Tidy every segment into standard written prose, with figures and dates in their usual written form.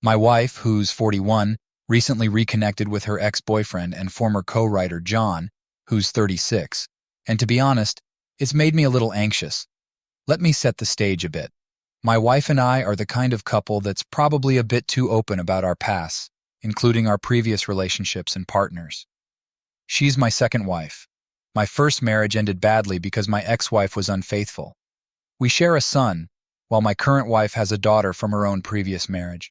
My wife, who's 41, recently reconnected with her ex-boyfriend and former co-writer John, who's 36. And to be honest, it's made me a little anxious. Let me set the stage a bit. My wife and I are the kind of couple that's probably a bit too open about our past, including our previous relationships and partners. She's my second wife. My first marriage ended badly because my ex-wife was unfaithful. We share a son, while my current wife has a daughter from her own previous marriage.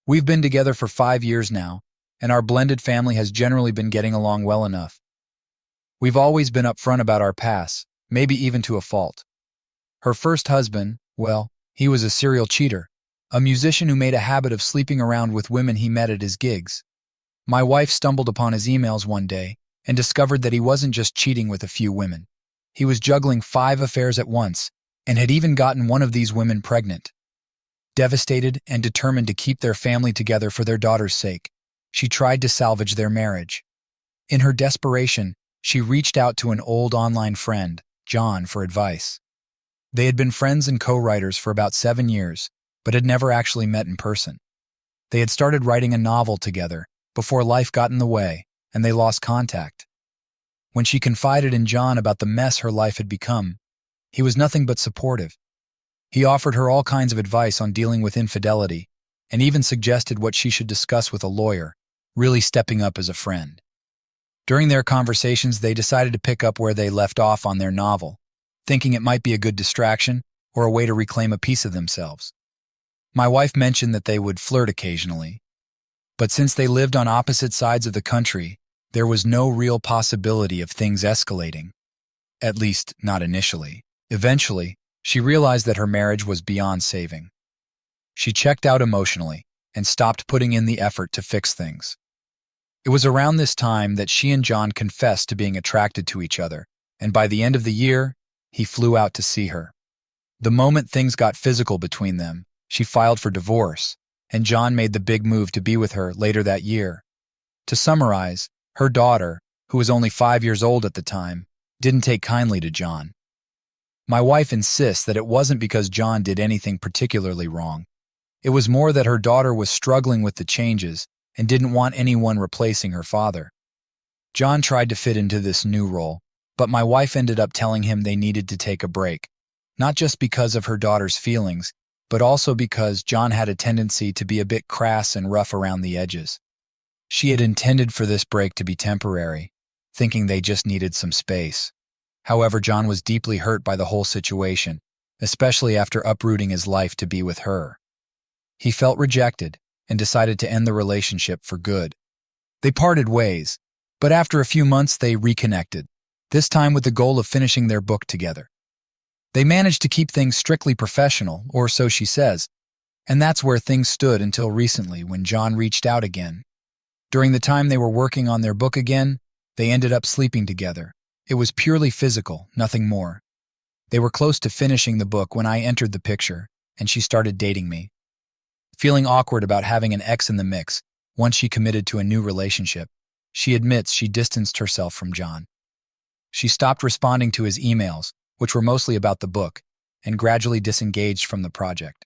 We've been together for 5 years now, and our blended family has generally been getting along well enough. We've always been upfront about our past, maybe even to a fault. Her first husband, well, he was a serial cheater, a musician who made a habit of sleeping around with women he met at his gigs. My wife stumbled upon his emails one day and discovered that he wasn't just cheating with a few women. He was juggling 5 affairs at once and had even gotten one of these women pregnant. Devastated and determined to keep their family together for their daughter's sake, she tried to salvage their marriage. In her desperation, she reached out to an old online friend, John, for advice. They had been friends and co-writers for about 7 years, but had never actually met in person. They had started writing a novel together before life got in the way, and they lost contact. When she confided in John about the mess her life had become, he was nothing but supportive. He offered her all kinds of advice on dealing with infidelity, and even suggested what she should discuss with a lawyer, really stepping up as a friend. During their conversations, they decided to pick up where they left off on their novel, thinking it might be a good distraction or a way to reclaim a piece of themselves. My wife mentioned that they would flirt occasionally, but since they lived on opposite sides of the country, there was no real possibility of things escalating. At least, not initially. Eventually, she realized that her marriage was beyond saving. She checked out emotionally and stopped putting in the effort to fix things. It was around this time that she and John confessed to being attracted to each other, and by the end of the year, he flew out to see her. The moment things got physical between them, she filed for divorce, and John made the big move to be with her later that year. To summarize, her daughter, who was only 5 years old at the time, didn't take kindly to John. My wife insists that it wasn't because John did anything particularly wrong. It was more that her daughter was struggling with the changes and didn't want anyone replacing her father. John tried to fit into this new role, but my wife ended up telling him they needed to take a break, not just because of her daughter's feelings, but also because John had a tendency to be a bit crass and rough around the edges. She had intended for this break to be temporary, thinking they just needed some space. However, John was deeply hurt by the whole situation, especially after uprooting his life to be with her. He felt rejected and decided to end the relationship for good. They parted ways, but after a few months they reconnected, this time with the goal of finishing their book together. They managed to keep things strictly professional, or so she says, and that's where things stood until recently when John reached out again. During the time they were working on their book again, they ended up sleeping together. It was purely physical, nothing more. They were close to finishing the book when I entered the picture, and she started dating me. Feeling awkward about having an ex in the mix, once she committed to a new relationship, she admits she distanced herself from John. She stopped responding to his emails, which were mostly about the book, and gradually disengaged from the project.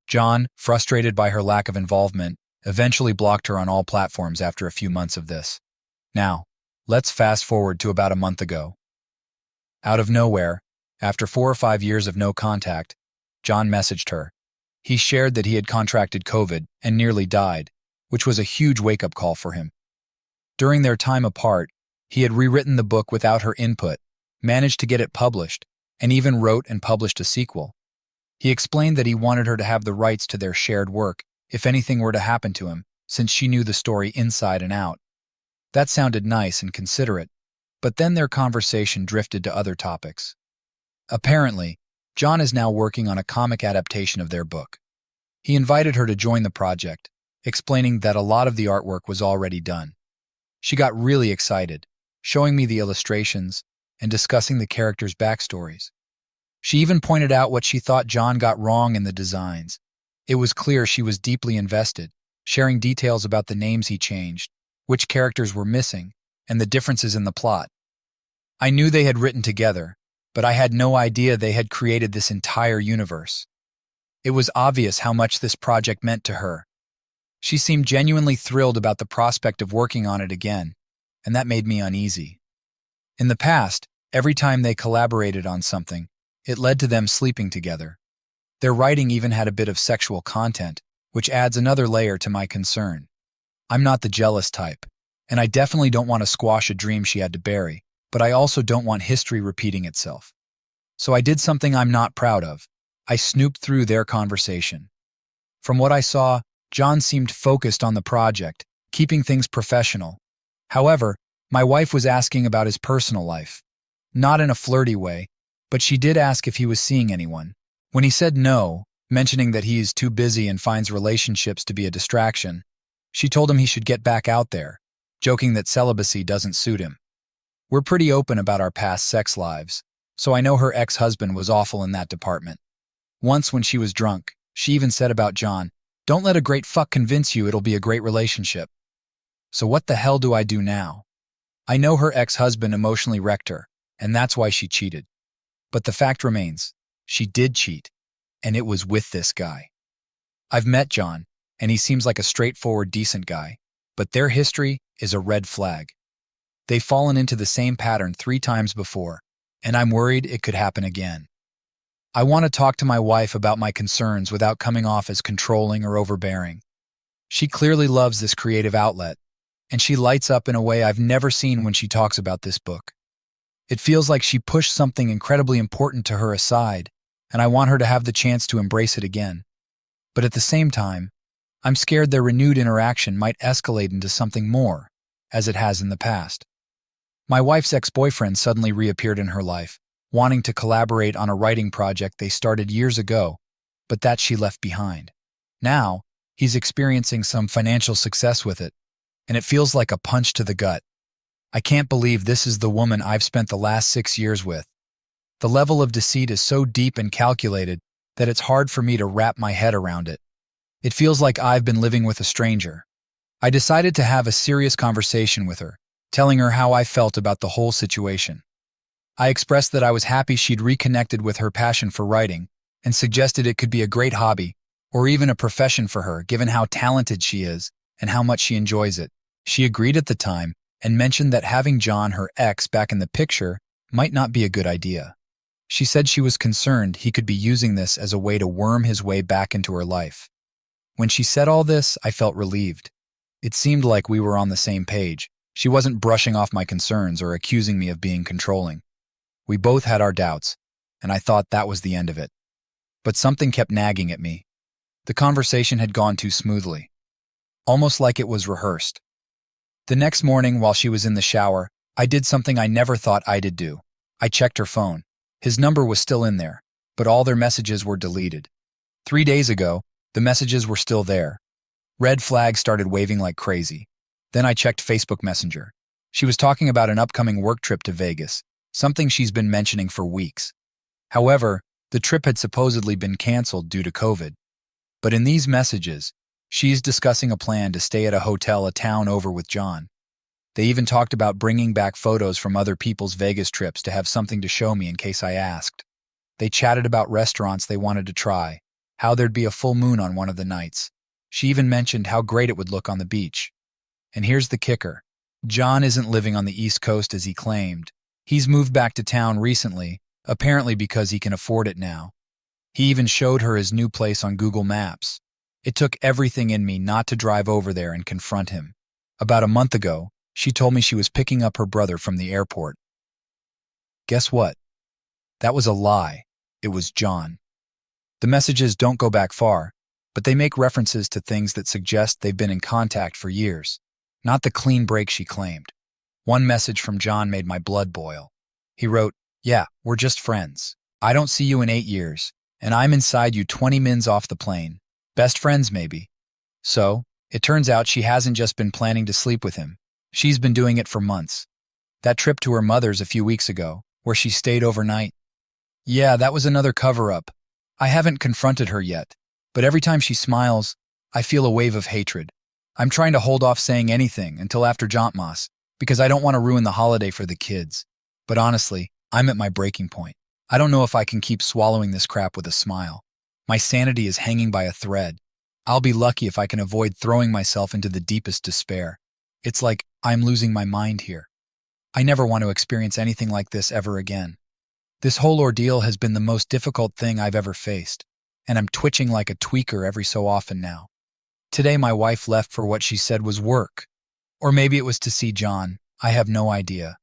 John, frustrated by her lack of involvement, eventually blocked her on all platforms after a few months of this. Now, let's fast forward to about a month ago. Out of nowhere, after 4 or 5 years of no contact, John messaged her. He shared that he had contracted COVID and nearly died, which was a huge wake-up call for him. During their time apart, he had rewritten the book without her input, managed to get it published, and even wrote and published a sequel. He explained that he wanted her to have the rights to their shared work if anything were to happen to him, since she knew the story inside and out. That sounded nice and considerate, but then their conversation drifted to other topics. Apparently, John is now working on a comic adaptation of their book. He invited her to join the project, explaining that a lot of the artwork was already done. She got really excited, showing me the illustrations and discussing the characters' backstories. She even pointed out what she thought John got wrong in the designs. It was clear she was deeply invested, sharing details about the names he changed, which characters were missing, and the differences in the plot. I knew they had written together, but I had no idea they had created this entire universe. It was obvious how much this project meant to her, She seemed genuinely thrilled about the prospect of working on it again, and that made me uneasy. In the past, every time they collaborated on something, it led to them sleeping together. Their writing even had a bit of sexual content, which adds another layer to my concern. I'm not the jealous type, and I definitely don't want to squash a dream she had to bury, but I also don't want history repeating itself. So I did something I'm not proud of. I snooped through their conversation. From what I saw, John seemed focused on the project, keeping things professional. However, my wife was asking about his personal life. Not in a flirty way, but she did ask if he was seeing anyone. When he said no, mentioning that he is too busy and finds relationships to be a distraction, she told him he should get back out there, joking that celibacy doesn't suit him. We're pretty open about our past sex lives, so I know her ex-husband was awful in that department. Once when she was drunk, she even said about John, "Don't let a great fuck convince you it'll be a great relationship." So what the hell do I do now? I know her ex-husband emotionally wrecked her, and that's why she cheated. But the fact remains, she did cheat, and it was with this guy. I've met John, and he seems like a straightforward, decent guy, but their history is a red flag. They've fallen into the same pattern 3 times before, and I'm worried it could happen again. I want to talk to my wife about my concerns without coming off as controlling or overbearing. She clearly loves this creative outlet, and she lights up in a way I've never seen when she talks about this book. It feels like she pushed something incredibly important to her aside, and I want her to have the chance to embrace it again. But at the same time, I'm scared their renewed interaction might escalate into something more, as it has in the past. My wife's ex-boyfriend suddenly reappeared in her life, wanting to collaborate on a writing project they started years ago, but that she left behind. Now, he's experiencing some financial success with it, and it feels like a punch to the gut. I can't believe this is the woman I've spent the last 6 years with. The level of deceit is so deep and calculated that it's hard for me to wrap my head around it. It feels like I've been living with a stranger. I decided to have a serious conversation with her, telling her how I felt about the whole situation. I expressed that I was happy she'd reconnected with her passion for writing and suggested it could be a great hobby or even a profession for her given how talented she is and how much she enjoys it. She agreed at the time and mentioned that having John, her ex, back in the picture might not be a good idea. She said she was concerned he could be using this as a way to worm his way back into her life. When she said all this, I felt relieved. It seemed like we were on the same page. She wasn't brushing off my concerns or accusing me of being controlling. We both had our doubts, and I thought that was the end of it. But something kept nagging at me. The conversation had gone too smoothly, almost like it was rehearsed. The next morning, while she was in the shower, I did something I never thought I'd do. I checked her phone. His number was still in there, but all their messages were deleted. 3 days ago, the messages were still there. Red flags started waving like crazy. Then I checked Facebook Messenger. She was talking about an upcoming work trip to Vegas, something she's been mentioning for weeks. However, the trip had supposedly been canceled due to COVID. But in these messages, she's discussing a plan to stay at a hotel a town over with John. They even talked about bringing back photos from other people's Vegas trips to have something to show me in case I asked. They chatted about restaurants they wanted to try, how there'd be a full moon on one of the nights. She even mentioned how great it would look on the beach. And here's the kicker. John isn't living on the East Coast as he claimed. He's moved back to town recently, apparently because he can afford it now. He even showed her his new place on Google Maps. It took everything in me not to drive over there and confront him. About a month ago, she told me she was picking up her brother from the airport. Guess what? That was a lie. It was John. The messages don't go back far, but they make references to things that suggest they've been in contact for years, not the clean break she claimed. One message from John made my blood boil. He wrote, "Yeah, we're just friends. I don't see you in 8 years, and I'm inside you 20 mins off the plane. Best friends, maybe." So, it turns out she hasn't just been planning to sleep with him. She's been doing it for months. That trip to her mother's a few weeks ago, where she stayed overnight. Yeah, that was another cover-up. I haven't confronted her yet, but every time she smiles, I feel a wave of hatred. I'm trying to hold off saying anything until after Jantmas, because I don't want to ruin the holiday for the kids. But honestly, I'm at my breaking point. I don't know if I can keep swallowing this crap with a smile. My sanity is hanging by a thread. I'll be lucky if I can avoid throwing myself into the deepest despair. It's like I'm losing my mind here. I never want to experience anything like this ever again. This whole ordeal has been the most difficult thing I've ever faced, and I'm twitching like a tweaker every so often now. Today my wife left for what she said was work. Or maybe it was to see John. I have no idea.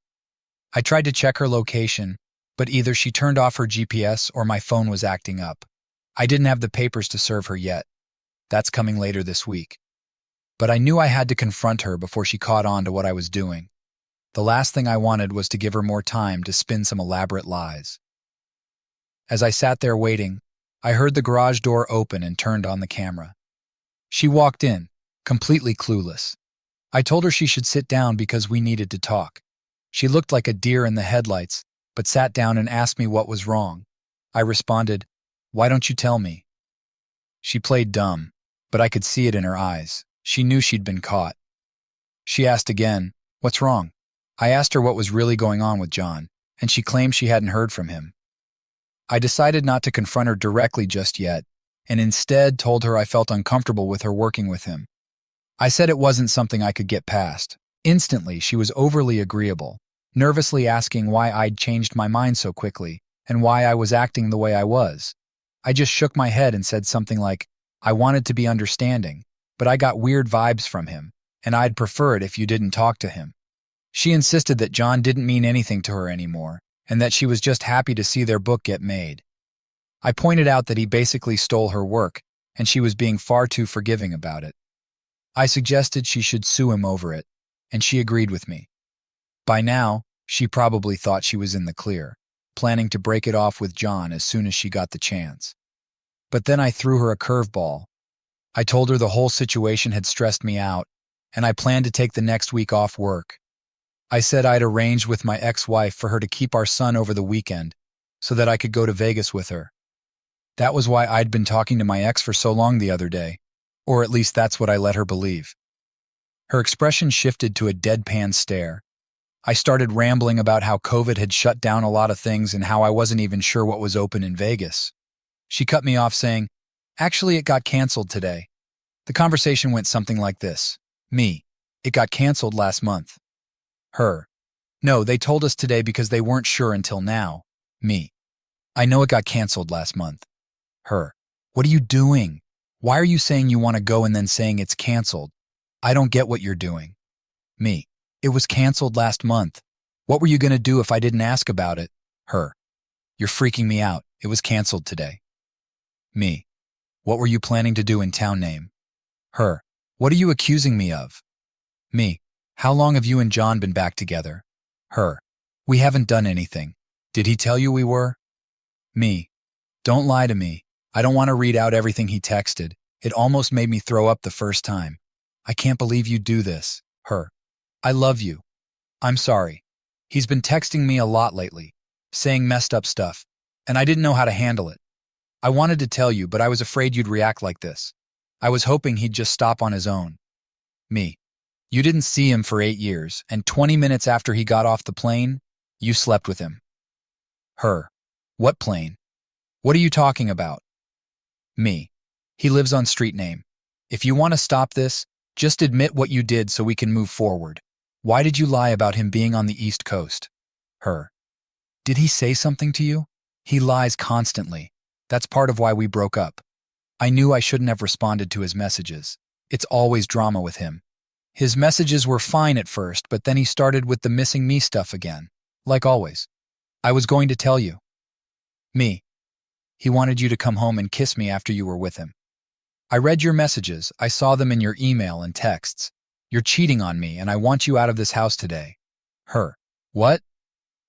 I tried to check her location, but either she turned off her GPS or my phone was acting up. I didn't have the papers to serve her yet. That's coming later this week. But I knew I had to confront her before she caught on to what I was doing. The last thing I wanted was to give her more time to spin some elaborate lies. As I sat there waiting, I heard the garage door open and turned on the camera. She walked in, completely clueless. I told her she should sit down because we needed to talk. She looked like a deer in the headlights, but sat down and asked me what was wrong. I responded, "Why don't you tell me?" She played dumb, but I could see it in her eyes. She knew she'd been caught. She asked again, "What's wrong?" I asked her what was really going on with John, and she claimed she hadn't heard from him. I decided not to confront her directly just yet, and instead told her I felt uncomfortable with her working with him. I said it wasn't something I could get past. Instantly, she was overly agreeable, nervously asking why I'd changed my mind so quickly, and why I was acting the way I was. I just shook my head and said something like, "I wanted to be understanding, but I got weird vibes from him, and I'd prefer it if you didn't talk to him." She insisted that John didn't mean anything to her anymore, and that she was just happy to see their book get made. I pointed out that he basically stole her work, and she was being far too forgiving about it. I suggested she should sue him over it, and she agreed with me. By now, she probably thought she was in the clear, planning to break it off with John as soon as she got the chance. But then I threw her a curveball. I told her the whole situation had stressed me out, and I planned to take the next week off work. I said I'd arranged with my ex-wife for her to keep our son over the weekend, so that I could go to Vegas with her. That was why I'd been talking to my ex for so long the other day, or at least that's what I let her believe. Her expression shifted to a deadpan stare. I started rambling about how COVID had shut down a lot of things and how I wasn't even sure what was open in Vegas. She cut me off saying, "Actually, it got canceled today." The conversation went something like this. Me: "It got canceled last month." Her: "No, they told us today because they weren't sure until now." Me: "I know it got canceled last month." Her: "What are you doing? Why are you saying you want to go and then saying it's canceled? I don't get what you're doing." Me: "It was canceled last month. What were you going to do if I didn't ask about it?" Her: "You're freaking me out. It was canceled today." Me: "What were you planning to do in town name?" Her: "What are you accusing me of?" Me: "How long have you and John been back together?" Her: "We haven't done anything. Did he tell you we were?" Me: "Don't lie to me. I don't want to read out everything he texted. It almost made me throw up the first time. I can't believe you do this." Her: "I love you. I'm sorry. He's been texting me a lot lately, saying messed up stuff, and I didn't know how to handle it. I wanted to tell you, but I was afraid you'd react like this. I was hoping he'd just stop on his own." Me: "You didn't see him for 8 years, and 20 minutes after he got off the plane, you slept with him." Her: "What plane? What are you talking about?" Me: "He lives on street name. If you want to stop this, just admit what you did so we can move forward. Why did you lie about him being on the East Coast?" Her: "Did he say something to you? He lies constantly. That's part of why we broke up. I knew I shouldn't have responded to his messages. It's always drama with him. His messages were fine at first, but then he started with the missing me stuff again. Like always. I was going to tell you." Me: "He wanted you to come home and kiss me after you were with him. I read your messages. I saw them in your email and texts. You're cheating on me, and I want you out of this house today." Her: "What?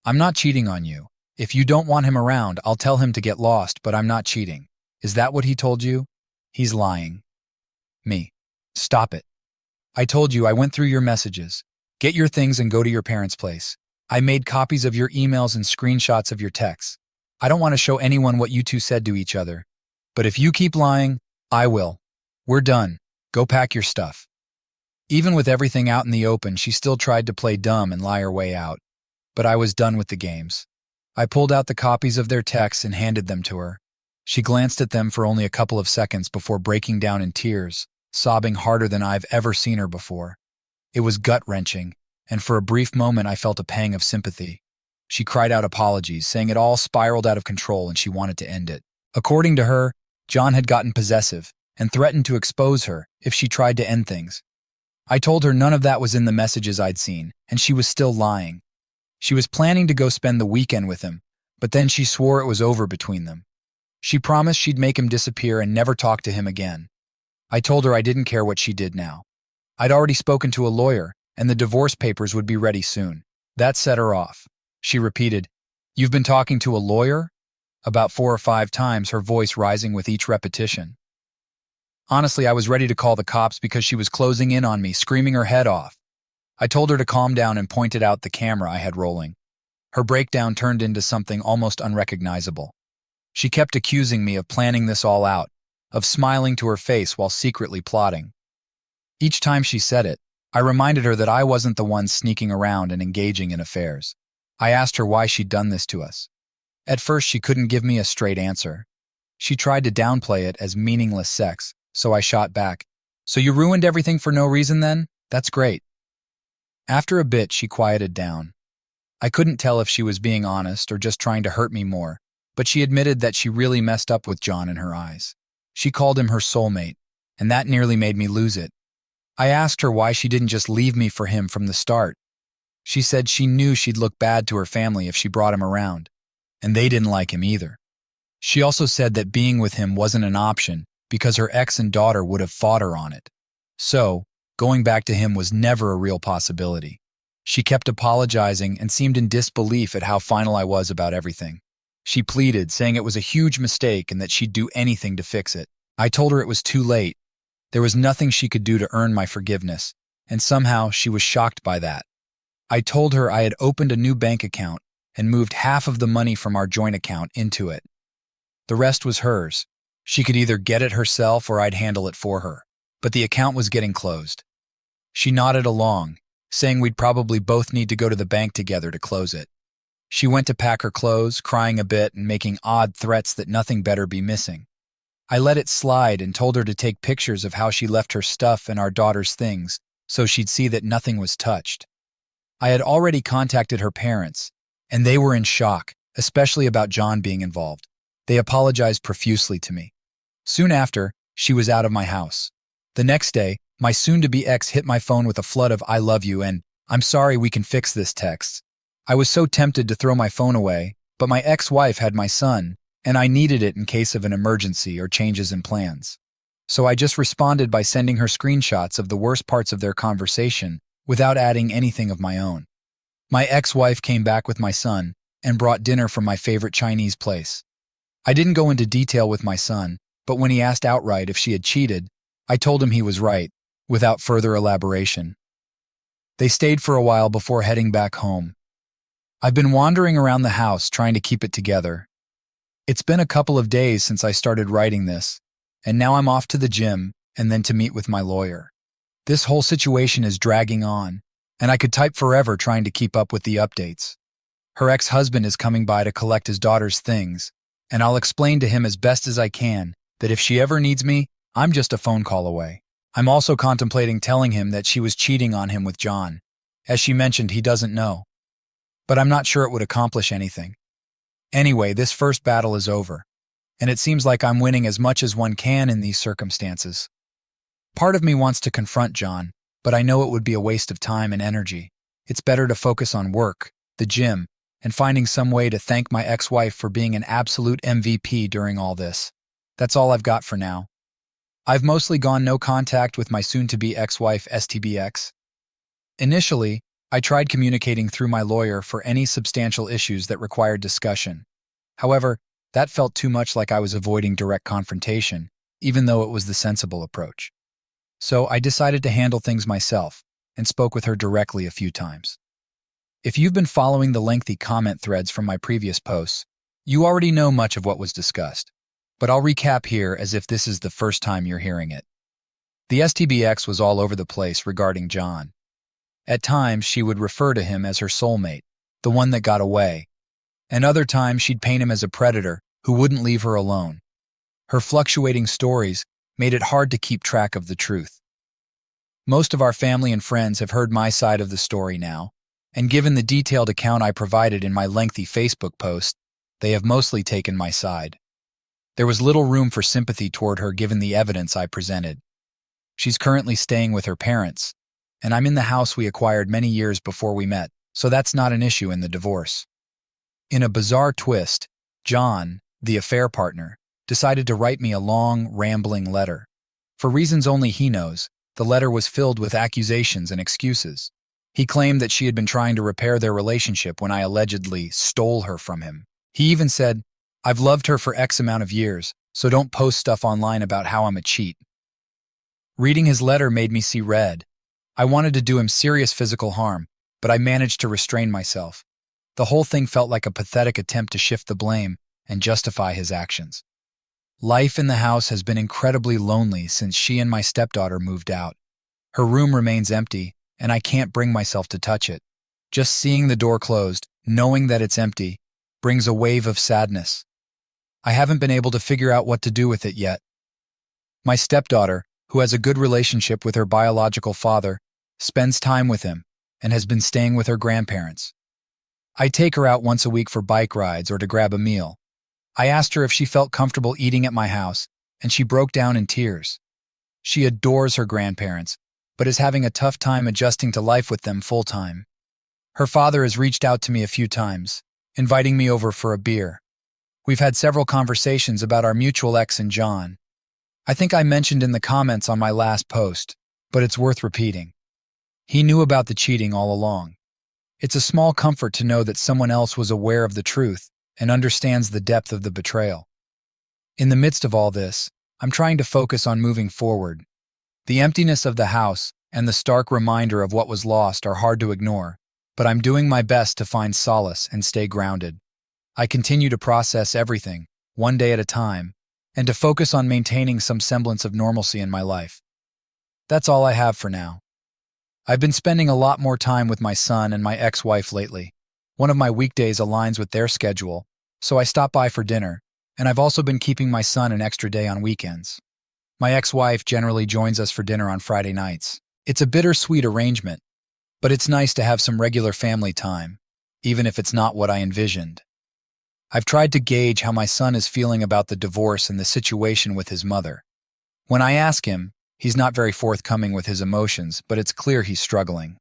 I'm not cheating on you. If you don't want him around, I'll tell him to get lost, but I'm not cheating. Is that what he told you? He's lying." Me: "Stop it. I told you I went through your messages. Get your things and go to your parents' place. I made copies of your emails and screenshots of your texts. I don't want to show anyone what you two said to each other. But if you keep lying, I will. We're done. Go pack your stuff." Even with everything out in the open, she still tried to play dumb and lie her way out. But I was done with the games. I pulled out the copies of their texts and handed them to her. She glanced at them for only a couple of seconds before breaking down in tears, sobbing harder than I've ever seen her before. It was gut-wrenching, and for a brief moment I felt a pang of sympathy. She cried out apologies, saying it all spiraled out of control and she wanted to end it. According to her, John had gotten possessive and threatened to expose her if she tried to end things. I told her none of that was in the messages I'd seen, and she was still lying. She was planning to go spend the weekend with him, but then she swore it was over between them. She promised she'd make him disappear and never talk to him again. I told her I didn't care what she did now. I'd already spoken to a lawyer, and the divorce papers would be ready soon. That set her off. She repeated, "You've been talking to a lawyer?" About 4 or 5 times, her voice rising with each repetition. Honestly, I was ready to call the cops because she was closing in on me, screaming her head off. I told her to calm down and pointed out the camera I had rolling. Her breakdown turned into something almost unrecognizable. She kept accusing me of planning this all out, of smiling to her face while secretly plotting. Each time she said it, I reminded her that I wasn't the one sneaking around and engaging in affairs. I asked her why she'd done this to us. At first, she couldn't give me a straight answer. She tried to downplay it as meaningless sex, so I shot back. "So you ruined everything for no reason then? That's great." After a bit, she quieted down. I couldn't tell if she was being honest or just trying to hurt me more, but she admitted that she really messed up with John in her eyes. She called him her soulmate, and that nearly made me lose it. I asked her why she didn't just leave me for him from the start. She said she knew she'd look bad to her family if she brought him around, and they didn't like him either. She also said that being with him wasn't an option because her ex and daughter would have fought her on it. So, going back to him was never a real possibility. She kept apologizing and seemed in disbelief at how final I was about everything. She pleaded, saying it was a huge mistake and that she'd do anything to fix it. I told her it was too late. There was nothing she could do to earn my forgiveness, and somehow she was shocked by that. I told her I had opened a new bank account and moved half of the money from our joint account into it. The rest was hers. She could either get it herself or I'd handle it for her, but the account was getting closed. She nodded along, saying we'd probably both need to go to the bank together to close it. She went to pack her clothes, crying a bit and making odd threats that nothing better be missing. I let it slide and told her to take pictures of how she left her stuff and our daughter's things so she'd see that nothing was touched. I had already contacted her parents, and they were in shock, especially about John being involved. They apologized profusely to me. Soon after, she was out of my house. The next day, my soon-to-be ex hit my phone with a flood of "I love you" and "I'm sorry, we can fix this" texts. I was so tempted to throw my phone away, but my ex-wife had my son, and I needed it in case of an emergency or changes in plans. So I just responded by sending her screenshots of the worst parts of their conversation without adding anything of my own. My ex-wife came back with my son and brought dinner from my favorite Chinese place. I didn't go into detail with my son, but when he asked outright if she had cheated, I told him he was right, without further elaboration. They stayed for a while before heading back home. I've been wandering around the house trying to keep it together. It's been a couple of days since I started writing this, and now I'm off to the gym and then to meet with my lawyer. This whole situation is dragging on, and I could type forever trying to keep up with the updates. Her ex-husband is coming by to collect his daughter's things, and I'll explain to him as best as I can that if she ever needs me, I'm just a phone call away. I'm also contemplating telling him that she was cheating on him with John. As she mentioned, he doesn't know. But I'm not sure it would accomplish anything. Anyway, this first battle is over, and it seems like I'm winning as much as one can in these circumstances. Part of me wants to confront John, but I know it would be a waste of time and energy. It's better to focus on work, the gym, and finding some way to thank my ex-wife for being an absolute MVP during all this. That's all I've got for now. I've mostly gone no contact with my soon-to-be ex-wife STBX. Initially, I tried communicating through my lawyer for any substantial issues that required discussion. However, that felt too much like I was avoiding direct confrontation, even though it was the sensible approach. So I decided to handle things myself and spoke with her directly a few times. If you've been following the lengthy comment threads from my previous posts, you already know much of what was discussed, but I'll recap here as if this is the first time you're hearing it. The STBX was all over the place regarding John. At times, she would refer to him as her soulmate, the one that got away, and other times she'd paint him as a predator who wouldn't leave her alone. Her fluctuating stories made it hard to keep track of the truth. Most of our family and friends have heard my side of the story now, and given the detailed account I provided in my lengthy Facebook post, they have mostly taken my side. There was little room for sympathy toward her given the evidence I presented. She's currently staying with her parents, and I'm in the house we acquired many years before we met, so that's not an issue in the divorce. In a bizarre twist, John, the affair partner, decided to write me a long, rambling letter. For reasons only he knows, the letter was filled with accusations and excuses. He claimed that she had been trying to repair their relationship when I allegedly stole her from him. He even said, "I've loved her for X amount of years, so don't post stuff online about how I'm a cheat." Reading his letter made me see red. I wanted to do him serious physical harm, but I managed to restrain myself. The whole thing felt like a pathetic attempt to shift the blame and justify his actions. Life in the house has been incredibly lonely since she and my stepdaughter moved out. Her room remains empty, and I can't bring myself to touch it. Just seeing the door closed, knowing that it's empty, brings a wave of sadness. I haven't been able to figure out what to do with it yet. My stepdaughter, who has a good relationship with her biological father, spends time with him and has been staying with her grandparents. I take her out once a week for bike rides or to grab a meal. I asked her if she felt comfortable eating at my house, and she broke down in tears. She adores her grandparents, but is having a tough time adjusting to life with them full-time. Her father has reached out to me a few times, inviting me over for a beer. We've had several conversations about our mutual ex and John. I think I mentioned in the comments on my last post, but it's worth repeating. He knew about the cheating all along. It's a small comfort to know that someone else was aware of the truth and understands the depth of the betrayal. In the midst of all this, I'm trying to focus on moving forward. The emptiness of the house and the stark reminder of what was lost are hard to ignore, but I'm doing my best to find solace and stay grounded. I continue to process everything, one day at a time, and to focus on maintaining some semblance of normalcy in my life. That's all I have for now. I've been spending a lot more time with my son and my ex-wife lately. One of my weekdays aligns with their schedule, so I stop by for dinner, and I've also been keeping my son an extra day on weekends. My ex-wife generally joins us for dinner on Friday nights. It's a bittersweet arrangement, but it's nice to have some regular family time, even if it's not what I envisioned. I've tried to gauge how my son is feeling about the divorce and the situation with his mother. When I ask him, he's not very forthcoming with his emotions, but it's clear he's struggling.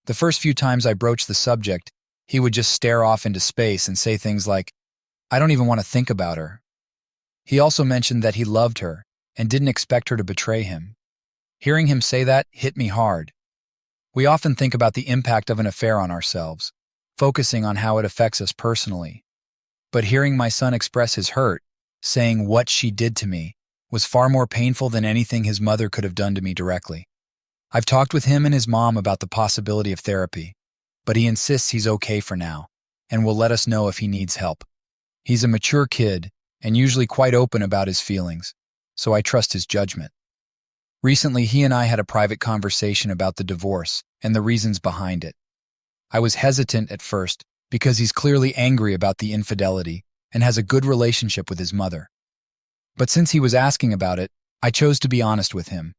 The first few times I broached the subject, he would just stare off into space and say things like, "I don't even want to think about her." He also mentioned that he loved her and didn't expect her to betray him. Hearing him say that hit me hard. We often think about the impact of an affair on ourselves, focusing on how it affects us personally. But hearing my son express his hurt, saying what she did to me, was far more painful than anything his mother could have done to me directly. I've talked with him and his mom about the possibility of therapy, but he insists he's okay for now and will let us know if he needs help. He's a mature kid and usually quite open about his feelings, so I trust his judgment. Recently, he and I had a private conversation about the divorce and the reasons behind it. I was hesitant at first because he's clearly angry about the infidelity and has a good relationship with his mother. But since he was asking about it, I chose to be honest with him.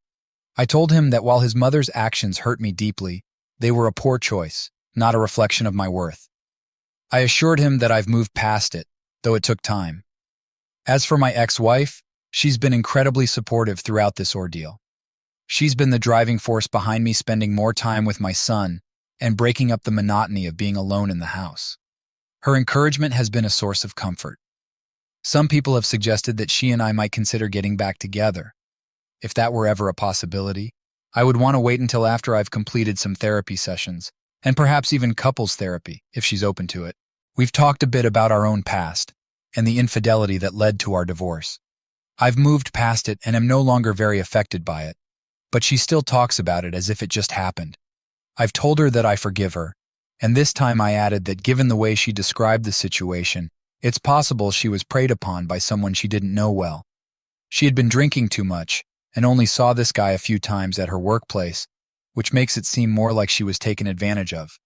I told him that while his mother's actions hurt me deeply, they were a poor choice, not a reflection of my worth. I assured him that I've moved past it, though it took time. As for my ex-wife, she's been incredibly supportive throughout this ordeal. She's been the driving force behind me spending more time with my son and breaking up the monotony of being alone in the house. Her encouragement has been a source of comfort. Some people have suggested that she and I might consider getting back together. If that were ever a possibility, I would want to wait until after I've completed some therapy sessions, and perhaps even couples therapy, if she's open to it. We've talked a bit about our own past and the infidelity that led to our divorce. I've moved past it and am no longer very affected by it, but she still talks about it as if it just happened. I've told her that I forgive her, and this time I added that given the way she described the situation, it's possible she was preyed upon by someone she didn't know well. She had been drinking too much and only saw this guy a few times at her workplace, which makes it seem more like she was taken advantage of.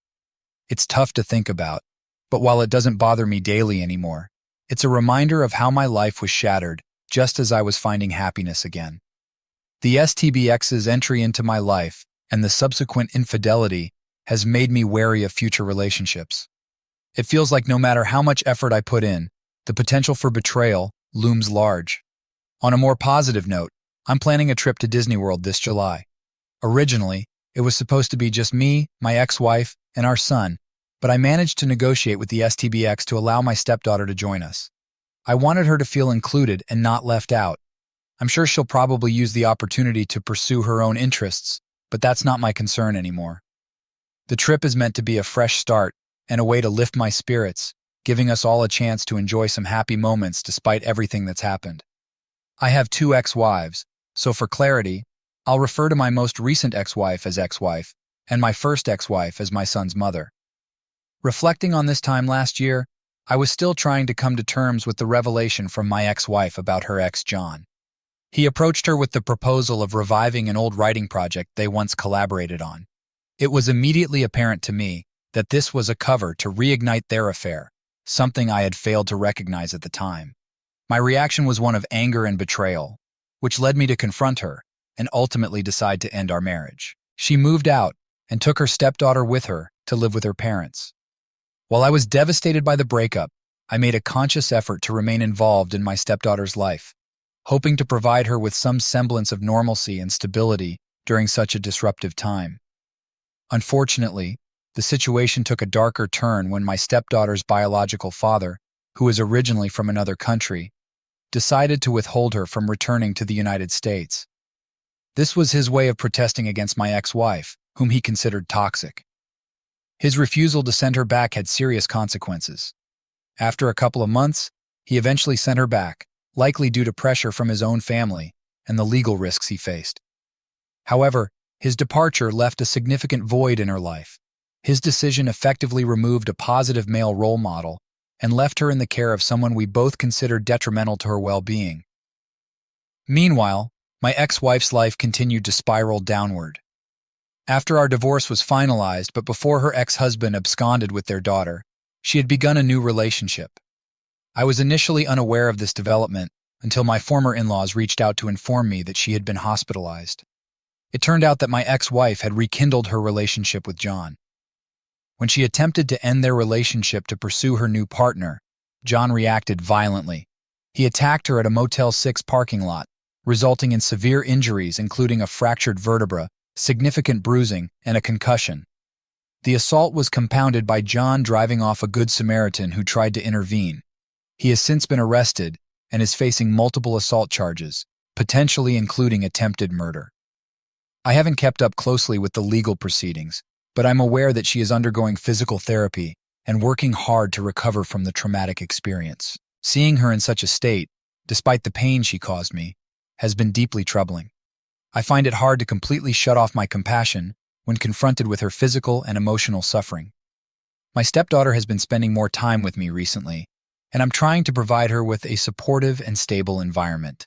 It's tough to think about, but while it doesn't bother me daily anymore, it's a reminder of how my life was shattered just as I was finding happiness again. The STBX's entry into my life and the subsequent infidelity has made me wary of future relationships. It feels like no matter how much effort I put in, the potential for betrayal looms large. On a more positive note, I'm planning a trip to Disney World this July. Originally, it was supposed to be just me, my ex-wife, and our son, but I managed to negotiate with the STBX to allow my stepdaughter to join us. I wanted her to feel included and not left out. I'm sure she'll probably use the opportunity to pursue her own interests, but that's not my concern anymore. The trip is meant to be a fresh start and a way to lift my spirits, giving us all a chance to enjoy some happy moments despite everything that's happened. I have 2 ex-wives, so for clarity, I'll refer to my most recent ex-wife as ex-wife and my first ex-wife as my son's mother. Reflecting on this time last year, I was still trying to come to terms with the revelation from my ex-wife about her ex John. He approached her with the proposal of reviving an old writing project they once collaborated on. It was immediately apparent to me that this was a cover to reignite their affair, something I had failed to recognize at the time. My reaction was one of anger and betrayal, which led me to confront her and ultimately decide to end our marriage. She moved out and took her stepdaughter with her to live with her parents. While I was devastated by the breakup, I made a conscious effort to remain involved in my stepdaughter's life, hoping to provide her with some semblance of normalcy and stability during such a disruptive time. Unfortunately, the situation took a darker turn when my stepdaughter's biological father, who is originally from another country, decided to withhold her from returning to the United States. This was his way of protesting against my ex-wife, whom he considered toxic. His refusal to send her back had serious consequences. After a couple of months, he eventually sent her back, likely due to pressure from his own family and the legal risks he faced. However, his departure left a significant void in her life. His decision effectively removed a positive male role model and left her in the care of someone we both considered detrimental to her well-being. Meanwhile, my ex-wife's life continued to spiral downward. After our divorce was finalized, but before her ex-husband absconded with their daughter, she had begun a new relationship. I was initially unaware of this development until my former in-laws reached out to inform me that she had been hospitalized. It turned out that my ex-wife had rekindled her relationship with John. When she attempted to end their relationship to pursue her new partner, John reacted violently. He attacked her at a Motel 6 parking lot, resulting in severe injuries including a fractured vertebra, significant bruising, and a concussion. The assault was compounded by John driving off a Good Samaritan who tried to intervene. He has since been arrested and is facing multiple assault charges, potentially including attempted murder. I haven't kept up closely with the legal proceedings, but I'm aware that she is undergoing physical therapy and working hard to recover from the traumatic experience. Seeing her in such a state, despite the pain she caused me, has been deeply troubling. I find it hard to completely shut off my compassion when confronted with her physical and emotional suffering. My stepdaughter has been spending more time with me recently, and I'm trying to provide her with a supportive and stable environment.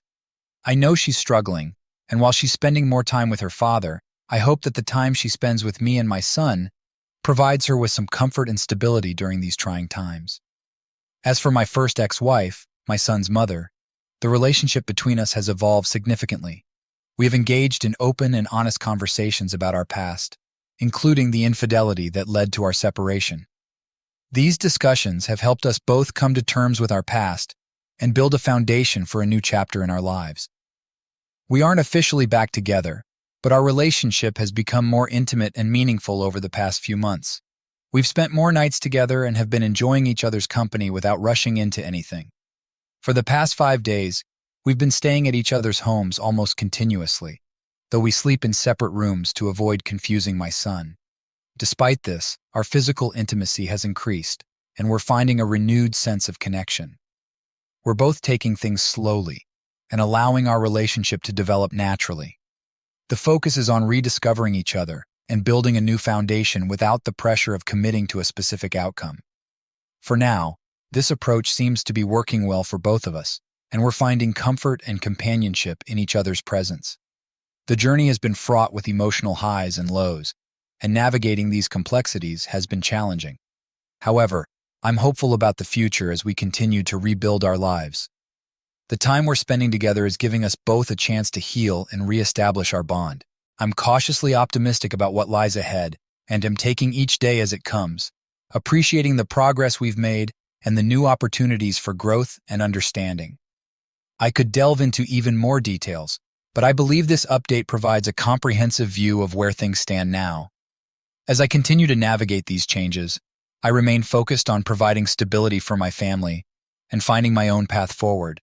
I know she's struggling, and while she's spending more time with her father, I hope that the time she spends with me and my son provides her with some comfort and stability during these trying times. As for my first ex-wife, my son's mother, the relationship between us has evolved significantly. We have engaged in open and honest conversations about our past, including the infidelity that led to our separation. These discussions have helped us both come to terms with our past and build a foundation for a new chapter in our lives. We aren't officially back together, but our relationship has become more intimate and meaningful over the past few months. We've spent more nights together and have been enjoying each other's company without rushing into anything. For the past 5 days, we've been staying at each other's homes almost continuously, though we sleep in separate rooms to avoid confusing my son. Despite this, our physical intimacy has increased, and we're finding a renewed sense of connection. We're both taking things slowly and allowing our relationship to develop naturally. The focus is on rediscovering each other and building a new foundation without the pressure of committing to a specific outcome. For now, this approach seems to be working well for both of us, and we're finding comfort and companionship in each other's presence. The journey has been fraught with emotional highs and lows, and navigating these complexities has been challenging. However, I'm hopeful about the future as we continue to rebuild our lives. The time we're spending together is giving us both a chance to heal and reestablish our bond. I'm cautiously optimistic about what lies ahead, and am taking each day as it comes, appreciating the progress we've made and the new opportunities for growth and understanding. I could delve into even more details, but I believe this update provides a comprehensive view of where things stand now. As I continue to navigate these changes, I remain focused on providing stability for my family and finding my own path forward.